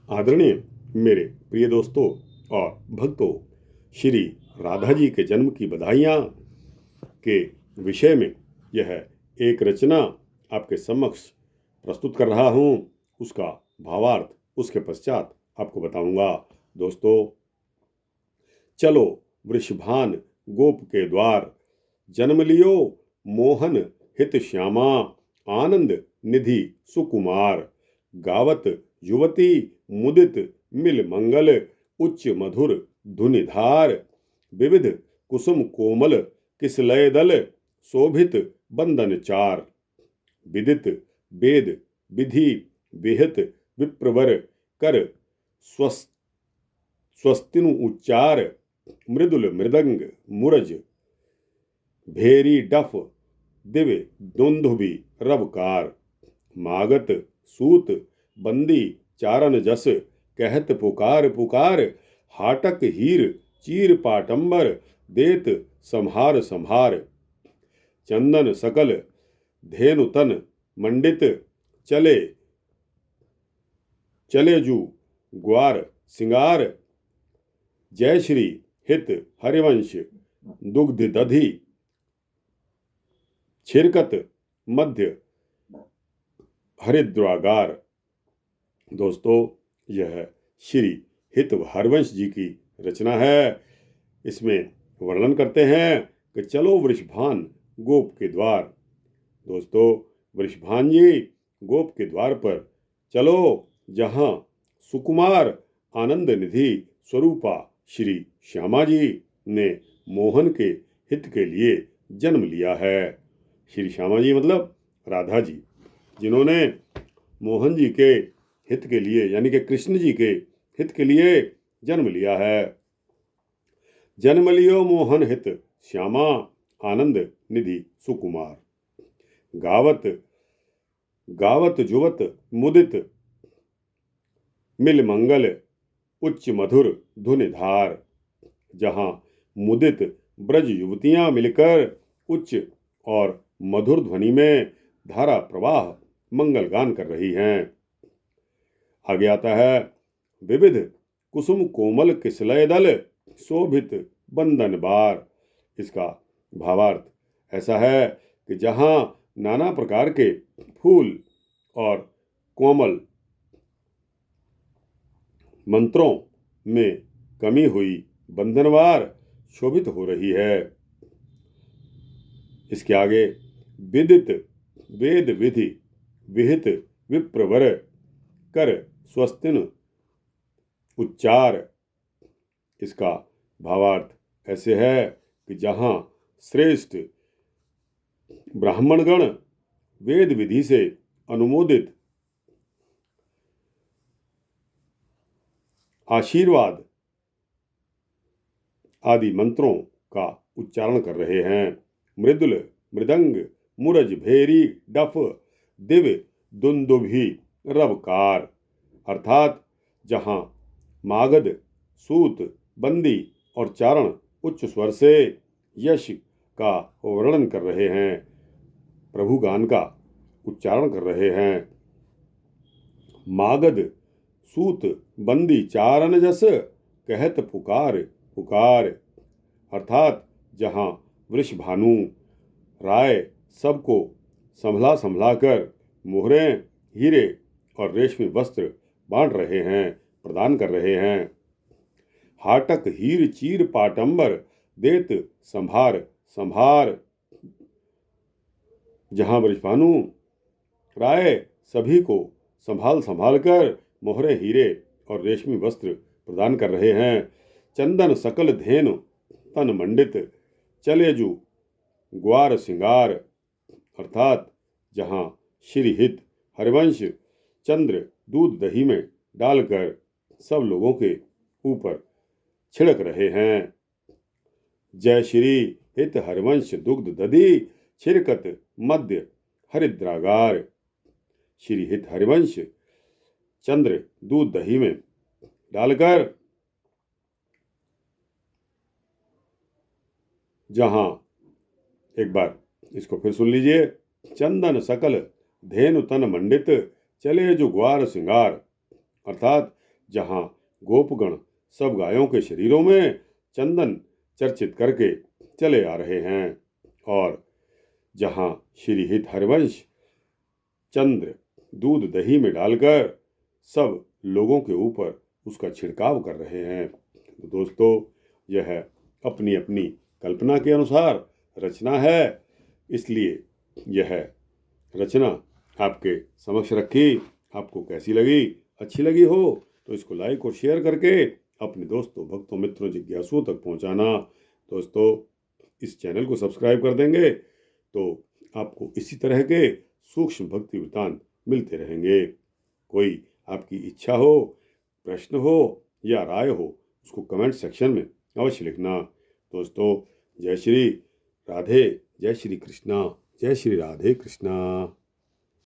आदरणीय मेरे प्रिय दोस्तों और भक्तों, श्री राधा जी के जन्म की बधाइयाँ के विषय में यह एक रचना आपके समक्ष प्रस्तुत कर रहा हूँ। उसका भावार्थ उसके पश्चात आपको बताऊंगा। दोस्तों, चलो वृषभान गोप के द्वार, जन्म लियो मोहन हित श्यामा, आनंद निधि सुकुमार, गावत युवती मुदित मिल मंगल, उच्च मधुर धुनिधार, विविध कुसुम कोमल किसलय दल, शोभित बंदन चार, विदित वेद विधि विहित विप्रवर, कर स्वस्तिनु उच्चार, मृदुल मृदंग मुरज भेरी डफ, दिव्य दुंदुभि रवकार, मागत सूत बंदी चारण जस, कहत पुकार पुकार, हाटक हीर चीर पाटंबर, देत संहार संहार, चंदन सकल धेनु तन मंडित, चले चले जू ग्वार सिंगार, जय श्री हित हरिवंश दुग्ध दधि, छिरकत मध्य हरिद्रागार। दोस्तों, यह श्री हित हरिवंश जी की रचना है। इसमें वर्णन करते हैं कि चलो वृषभान गोप के द्वार। दोस्तों, वृषभान जी गोप के द्वार पर चलो, जहां सुकुमार आनंद निधि स्वरूपा श्री श्यामा जी ने मोहन के हित के लिए जन्म लिया है। श्री श्यामा जी मतलब राधा जी, जिन्होंने मोहन जी के हित के लिए यानी कि कृष्ण जी के हित के लिए जन्म लिया है। जन्म लियो मोहन हित श्यामा, आनंद निधि सुकुमार, गावत गावत जुवत मुदित मिल मंगल, उच्च मधुर धुनिधार। जहां मुदित ब्रज युवतियां मिलकर उच्च और मधुर ध्वनि में धारा प्रवाह मंगल गान कर रही हैं। आगे आता है, विविध कुसुम कोमल किसलय दल, शोभित बंदन बार। इसका भावार्थ ऐसा है कि जहां नाना प्रकार के फूल और कोमल मंत्रों में कमी हुई बंधनवार शोभित हो रही है। इसके आगे, विदित वेद विधि विहित विप्रवर, कर स्वस्तिन उच्चार। इसका भावार्थ ऐसे है कि जहां श्रेष्ठ ब्राह्मणगण वेद विधि से अनुमोदित आशीर्वाद आदि मंत्रों का उच्चारण कर रहे हैं। मृदुल मृदंग मुरज भेरी डफ, दिव्य दुंदुभि रवकार। अर्थात जहां मागध सूत बंदी और चारण उच्च स्वर से यश का वर्णन कर रहे हैं, प्रभु गान का उच्चारण कर रहे हैं। मागध सूत बंदी चारण जस, कहत पुकार पुकार। अर्थात जहां वृषभानु राय सबको संभला संभला कर मोहरें हीरे और रेशमी वस्त्र बांट रहे हैं, प्रदान कर रहे हैं। हाटक हीर चीर पाटंबर, देत संभार संभार। जहां वृषभानु राय सभी को संभाल संभाल कर मोहरे हीरे और रेशमी वस्त्र प्रदान कर रहे हैं। चंदन सकल धेनु तन मंडित, चले जू ग्वार सिंगार। अर्थात जहां श्रीहित हरिवंश चंद्र दूध दही में डालकर सब लोगों के ऊपर छिड़क रहे हैं। जय श्री हित हरिवंश दुग्ध दधि, छिरकत मध्य हरिद्रागार। श्री हित हरिवंश चंद्र दूध दही में डालकर जहां, एक बार इसको फिर सुन लीजिए, चंदन सकल धेनु तन मंडित, चले जो ग्वार सिंगार। अर्थात जहाँ गोपगण सब गायों के शरीरों में चंदन चर्चित करके चले आ रहे हैं और जहाँ श्री हित हरिवंश चंद्र दूध दही में डालकर सब लोगों के ऊपर उसका छिड़काव कर रहे हैं। तो दोस्तों, यह अपनी अपनी कल्पना के अनुसार रचना है, इसलिए यह रचना आपके समक्ष रखी। आपको कैसी लगी? अच्छी लगी हो तो इसको लाइक और शेयर करके अपने दोस्तों, भक्तों, मित्रों, जिज्ञासुओं तक पहुंचाना। दोस्तों, इस चैनल को सब्सक्राइब कर देंगे तो आपको इसी तरह के सूक्ष्म भक्ति वृत्तांत मिलते रहेंगे। कोई आपकी इच्छा हो, प्रश्न हो या राय हो, उसको कमेंट सेक्शन में अवश्य लिखना। दोस्तों, जय श्री राधे, जय श्री कृष्णा, जय श्री राधे कृष्णा।